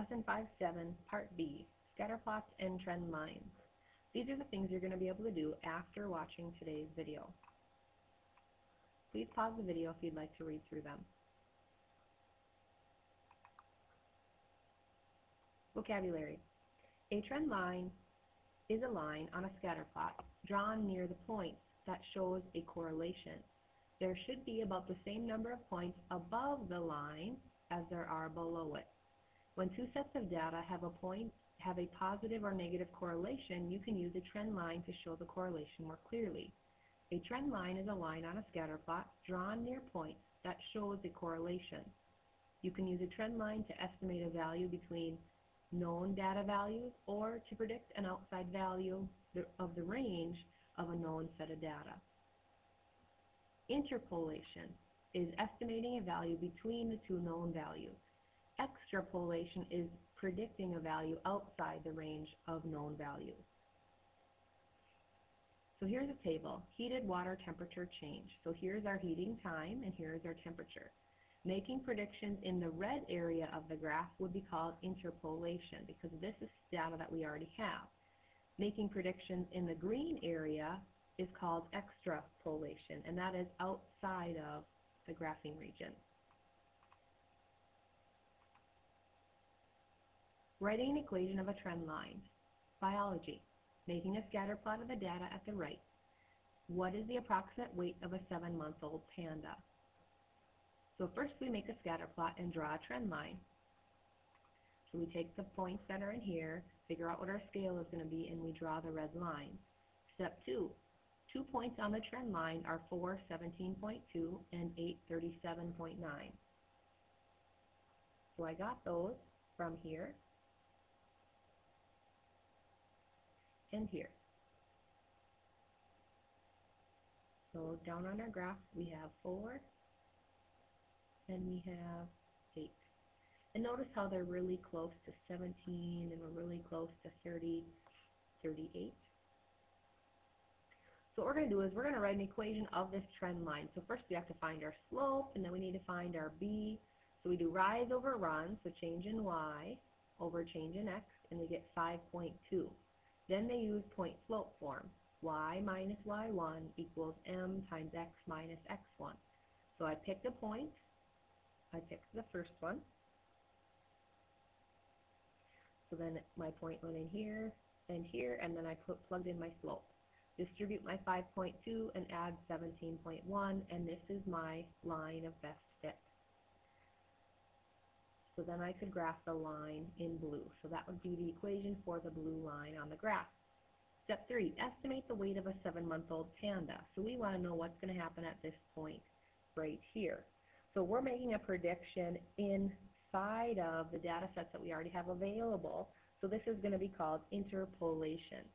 Lesson 5-7, Part B, Scatter Plots and Trend Lines. These are the things you're going to be able to do after watching today's video. Please pause the video if you'd like to read through them. Vocabulary. A trend line is a line on a scatter plot drawn near the point that shows a correlation. There should be about the same number of points above the line as there are below it. When two sets of data have a positive or negative correlation, you can use a trend line to show the correlation more clearly. A trend line is a line on a scatter plot drawn near points that shows a correlation. You can use a trend line to estimate a value between known data values or to predict an outside value of the range of a known set of data. Interpolation is estimating a value between the two known values. Extrapolation is predicting a value outside the range of known values. So here's a table, heated water temperature change. So here's our heating time and here's our temperature. Making predictions in the red area of the graph would be called interpolation because this is data that we already have. Making predictions in the green area is called extrapolation, and that is outside of the graphing region. Writing an equation of a trend line. Biology. Making a scatter plot of the data at the right. What is the approximate weight of a 7-month-old panda? So first we make a scatter plot and draw a trend line. So we take the points that are in here, figure out what our scale is going to be, and we draw the red line. Step 2. 2 points on the trend line are 4:17.2 and 8:37.9. So I got those from here and here. So down on our graph we have 4 and we have 8. And notice how they're really close to 17 and we're really close to 30, 38. So what we're going to do is we're going to write an equation of this trend line. So first we have to find our slope, and then we need to find our b. So we do rise over run, so change in y over change in x, and we get 5.2. Then they use point slope form. Y minus y1 equals m times x minus x1. So I picked a point. I picked the first one. So then my point went in here, and then I plugged in my slope. Distribute my 5.2 and add 17.1, and this is my line of best fit. So then I could graph the line in blue. So that would be the equation for the blue line on the graph. Step 3, estimate the weight of a 7-month-old panda. So we want to know what's going to happen at this point right here. So we're making a prediction inside of the data sets that we already have available. So this is going to be called interpolation.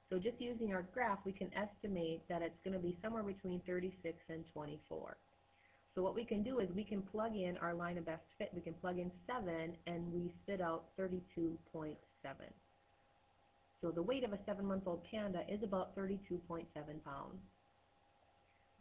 So just using our graph, we can estimate that it's going to be somewhere between 36 and 24. So what we can do is we can plug in our line of best fit. We can plug in 7 and we spit out 32.7. So the weight of a 7-month-old panda is about 32.7 pounds.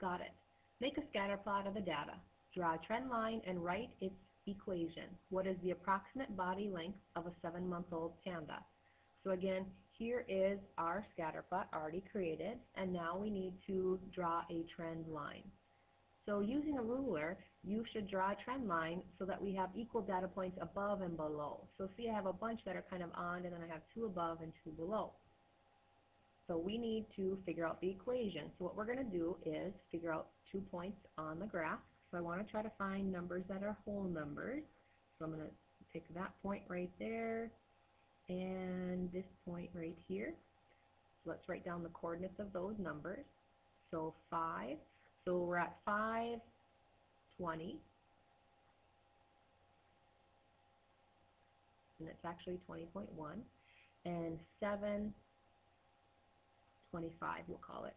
Got it. Make a scatter plot of the data. Draw a trend line and write its equation. What is the approximate body length of a 7-month-old panda? So again, here is our scatter plot already created, and now we need to draw a trend line. So using a ruler, you should draw a trend line so that we have equal data points above and below. So see, I have a bunch that are kind of on, and then I have 2 above and 2 below. So we need to figure out the equation. So what we're going to do is figure out 2 points on the graph. So I want to try to find numbers that are whole numbers. So I'm going to pick that point right there and this point right here. So let's write down the coordinates of those numbers. So 5. So we're at 5, 20. And it's actually 20.1. And 7, 25, we'll call it.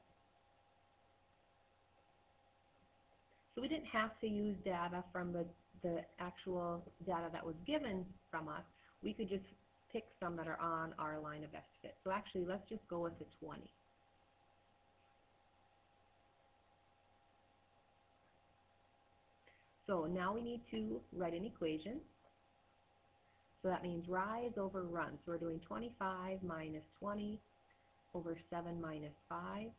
So we didn't have to use data from the actual data that was given from us. We could just pick some that are on our line of best fit. So actually, let's just go with the 20. So now we need to write an equation. So that means rise over run. So we're doing 25 minus 20 over 7 minus 5.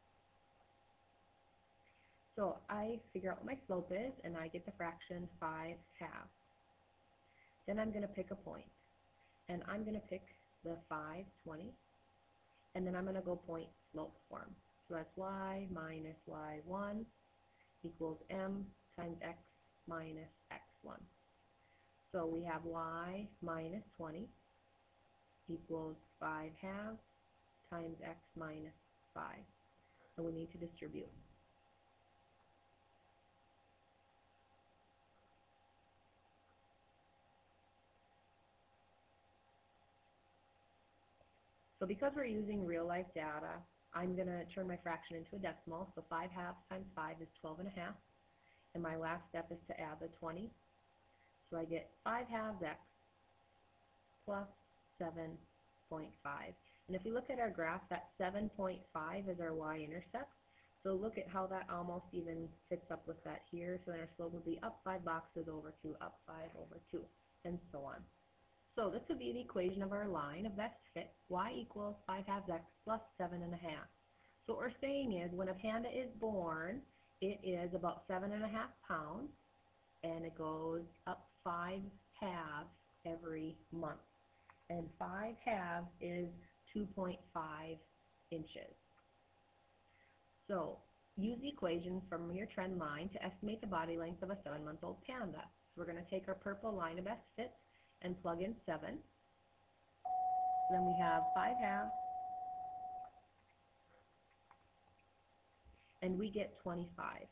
So I figure out what my slope is, and I get the fraction 5 halves. Then I'm going to pick a point, and I'm going to pick the 5, 20, and then I'm going to go point slope form. So that's y minus y1 equals m times x minus x1. So we have y minus 20 equals 5 halves times x minus 5. And we need to distribute. So because we're using real life data, I'm going to turn my fraction into a decimal. So 5 halves times 5 is 12 and a half. And my last step is to add the 20. So I get 5 halves x plus 7.5. And if we look at our graph, that 7.5 is our y-intercept. So look at how that almost even fits up with that here. So then our slope would be up 5 boxes over 2, up 5 over 2, and so on. So this would be the equation of our line of best fit, y equals 5 halves x plus 7.5. So what we're saying is when a panda is born, it is about 7.5 pounds, and it goes up 5 halves every month. And 5 halves is 2.5 inches. So use the equation from your trend line to estimate the body length of a 7-month-old panda. So we're going to take our purple line of best fit and plug in 7. Then we have 5 halves, and we get 25.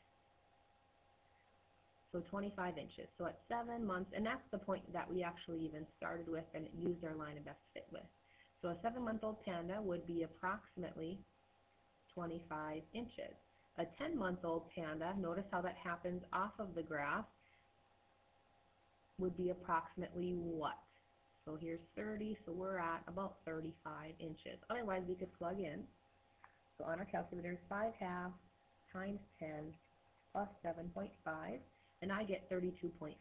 So 25 inches. So at 7 months, and that's the point that we actually even started with and used our line of best fit with. So a 7-month-old panda would be approximately 25 inches. A 10-month-old panda, notice how that happens off of the graph, would be approximately what? So here's 30, so we're at about 35 inches. Otherwise, we could plug in. So on our calculator, 5 halves times 10 plus 7.5, and I get 32.5.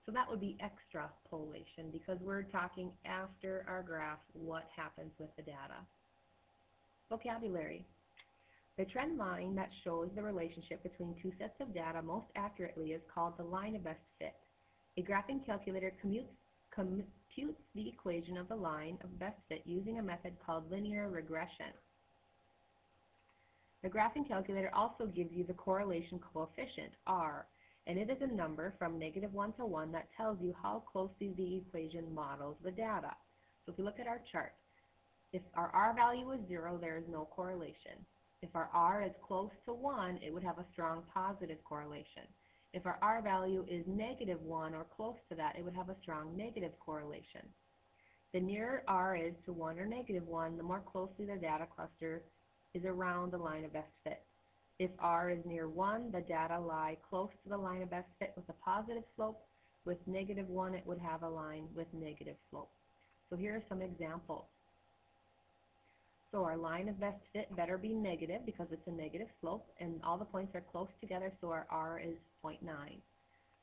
So that would be extrapolation because we're talking after our graph what happens with the data. Vocabulary. The trend line that shows the relationship between two sets of data most accurately is called the line of best fit. A graphing calculator computes the equation of the line of best fit using a method called linear regression. The graphing calculator also gives you the correlation coefficient, R, and it is a number from -1 to 1 that tells you how closely the equation models the data. So if we look at our chart, if our R value is 0, there is no correlation. If our R is close to 1, it would have a strong positive correlation. If our R value is -1 or close to that, it would have a strong negative correlation. The nearer R is to 1 or -1, the more closely the data cluster is around the line of best fit. If R is near 1, the data lie close to the line of best fit with a positive slope. With -1, it would have a line with negative slope. So here are some examples. So our line of best fit better be negative because it's a negative slope, and all the points are close together, so our R is 0.9.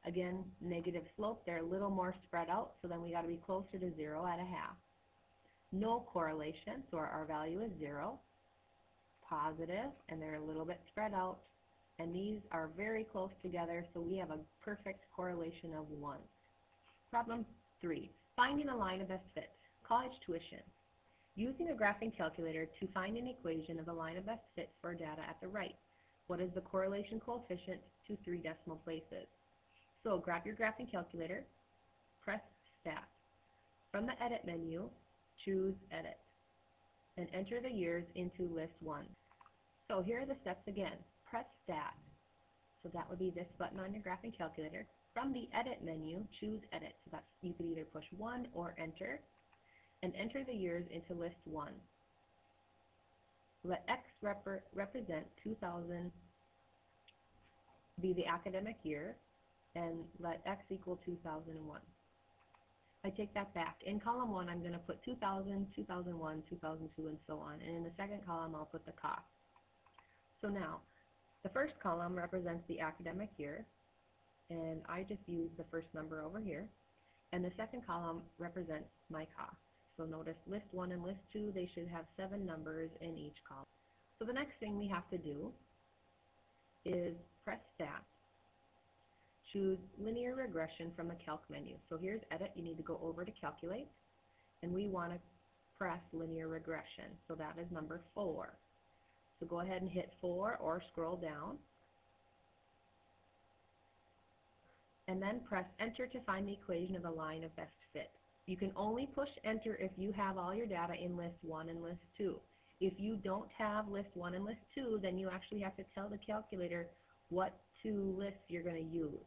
Again, negative slope, they're a little more spread out, so then we got to be closer to 0 at a half. No correlation, so our R value is 0. Positive, and they're a little bit spread out, and these are very close together, so we have a perfect correlation of 1. Problem 3, finding a line of best fit. College tuition. Using a graphing calculator to find an equation of the line of best fit for data at the right. What is the correlation coefficient to 3 decimal places? So grab your graphing calculator, press Stat. From the Edit menu, choose Edit, and enter the years into List 1. So here are the steps again. Press Stat. So that would be this button on your graphing calculator. From the Edit menu, choose Edit. So that's, you could either push 1 or Enter, and enter the years into List 1. Let X represent 2000 be the academic year, and let X equal 2001. I take that back. In column 1, I'm going to put 2000, 2001, 2002, and so on. And in the second column, I'll put the cost. So now, the first column represents the academic year, and I just use the first number over here. And the second column represents my cost. So notice list 1 and list 2, they should have 7 numbers in each column. So the next thing we have to do is press Stat, choose Linear Regression from the Calc menu. So here's Edit, you need to go over to Calculate, and we want to press Linear Regression. So that is number 4. So go ahead and hit 4 or scroll down, and then press Enter to find the equation of the line of best fit. You can only push Enter if you have all your data in list 1 and list 2. If you don't have list 1 and list 2, then you actually have to tell the calculator what 2 lists you're going to use.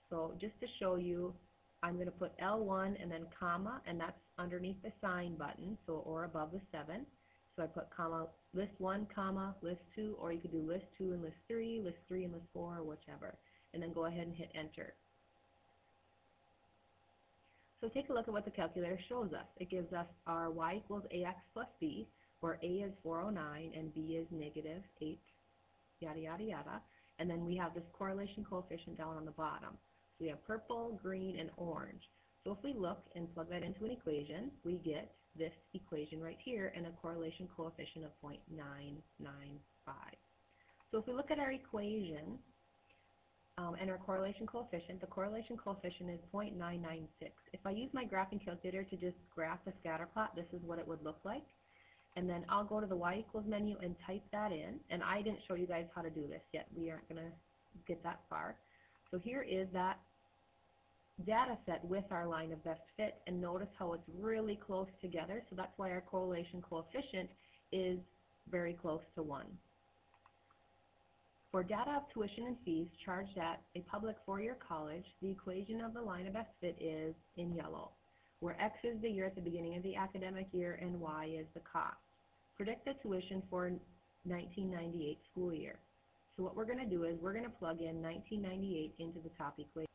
So just to show you, I'm going to put L1 and then comma, and that's underneath the sign button, so or above the 7. So I put comma, list 1, comma, list 2, or you could do list 2 and list 3 and list 4, or whichever. And then go ahead and hit Enter. So take a look at what the calculator shows us. It gives us our y equals ax plus b, where a is 409 and b is negative 8, yada, yada, yada. And then we have this correlation coefficient down on the bottom. So we have purple, green, and orange. So if we look and plug that into an equation, we get this equation right here and a correlation coefficient of 0.995. So if we look at our equation, and our correlation coefficient, the correlation coefficient is 0.996. If I use my graphing calculator to just graph the scatter plot, this is what it would look like. And then I'll go to the y equals menu and type that in. And I didn't show you guys how to do this yet. We aren't going to get that far. So here is that data set with our line of best fit. And notice how it's really close together. So that's why our correlation coefficient is very close to 1. For data of tuition and fees charged at a public four-year college, the equation of the line of best fit is in yellow, where X is the year at the beginning of the academic year and Y is the cost. Predict the tuition for 1998 school year. So what we're going to do is we're going to plug in 1998 into the top equation.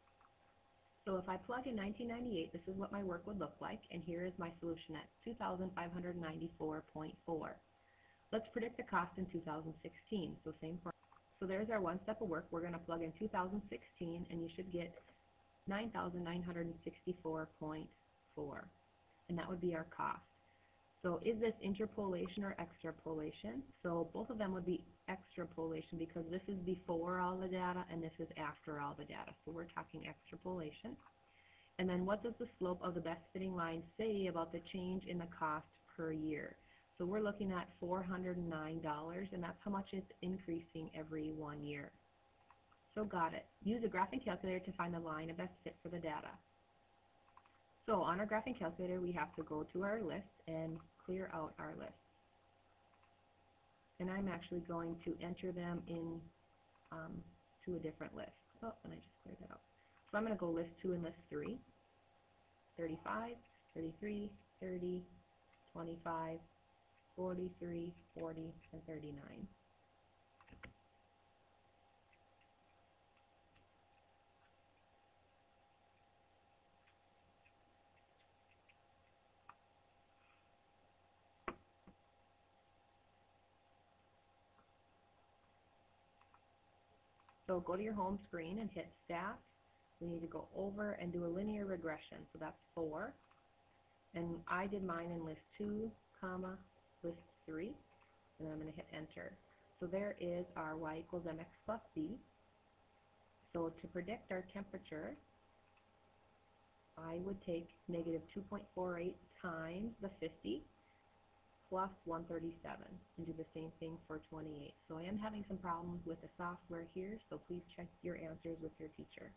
So if I plug in 1998, this is what my work would look like, and here is my solution at 2,594.4. Let's predict the cost in 2016, so same for. So there's our one step of work. We're going to plug in 2016, and you should get 9,964.4, and that would be our cost. So is this interpolation or extrapolation? So both of them would be extrapolation because this is before all the data and this is after all the data. So we're talking extrapolation. And then what does the slope of the best fitting line say about the change in the cost per year? So we're looking at $409, and that's how much it's increasing every 1 year. So got it. Use a graphing calculator to find the line of best fit for the data. So on our graphing calculator, we have to go to our list and clear out our list. And I'm actually going to enter them in to a different list. Oh, and I just cleared that out. So I'm going to go list 2 and list 3, 35, 33, 30, 25, 43, 40, and 39. So go to your home screen and hit Stat. We need to go over and do a linear regression. So that's 4. And I did mine in list 2, comma, list 3. And then I'm going to hit Enter. So there is our y equals mx plus b. So to predict our temperature, I would take negative 2.48 times the 50 plus 137 and do the same thing for 28. So I am having some problems with the software here, so please check your answers with your teacher.